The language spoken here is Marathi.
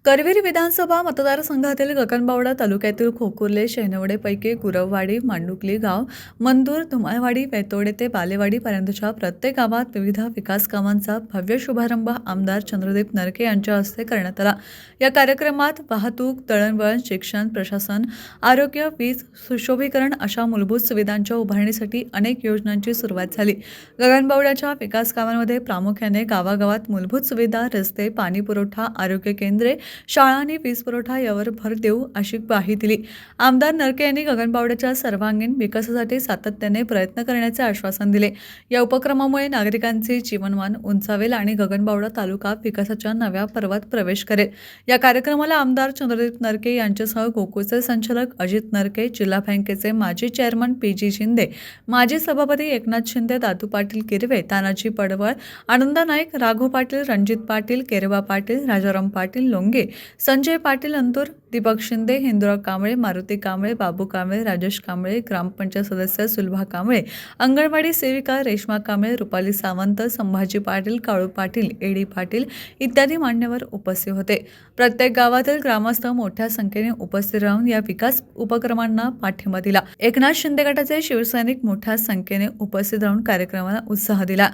करवीर विधानसभा मतदारसंघातील गगनबावडा तालुक्यातील खोकुर्ले, शैनवडेपैकी गुरववाडी, मांडुकली गाव, मंदूर, धुमाळवाडी, वेतोडे ते बालेवाडीपर्यंतच्या प्रत्येक गावात विविध विकास कामांचा भव्य शुभारंभ आमदार चंद्रदीप नरके यांच्या हस्ते करण्यात आला। या कार्यक्रमात वाहतूक, दळणवळण, शिक्षण, प्रशासन, आरोग्य, वीज, सुशोभीकरण अशा मूलभूत सुविधांच्या उभारणीसाठी अनेक योजनांची सुरुवात झाली। गगनबावड्याच्या विकास कामांमध्ये प्रामुख्याने गावागावात मूलभूत सुविधा, रस्ते, पाणी पुरवठा, आरोग्य केंद्रे, शाळा आणि वीज पुरवठा यावर भर देऊ अशी ग्वाही दिली। आमदार नरके यांनी गगनबावड्याच्या सर्वांगीण विकासासाठी सातत्याने प्रयत्न करण्याचे आश्वासन दिले। या उपक्रमामुळे नागरिकांचे जीवनमान उंचावेल आणि गगनबावडा तालुका विकासाच्या नव्या पर्वात प्रवेश करेल। या कार्यक्रमाला आमदार चंद्रदीप नरके यांच्यासह गोकुळचे संचालक अजित नरके, जिल्हा बँकेचे माजी चेअरमन पी.जी. शिंदे, माजी सभापती एकनाथ शिंदे, दादू पाटील किरवे, तानाजी पडवळ, आनंद नाईक, राघव पाटील, रणजित पाटील, केरवा पाटील, राजाराम पाटील लोंगे, संजय पाटील अंतूर, दीपक शिंदे, हिंदुराव कांबळे, मारुती कांबळे, बाबू कांबळे, राजेश कांबळे, ग्रामपंचायत सदस्य सुलभा कांबळे, अंगणवाडी सेविका रेश्मा कांबळे, रुपाली सावंत, संभाजी पाटील, काळू पाटील, एडी पाटील इत्यादी मान्यवर उपस्थित होते। प्रत्येक गावातील ग्रामस्थ मोठ्या संख्येने उपस्थित राहून या विकास उपक्रमांना पाठिंबा दिला। एकनाथ शिंदे गटाचे शिवसैनिक मोठ्या संख्येने उपस्थित राहून कार्यक्रमाला उत्साह दिला।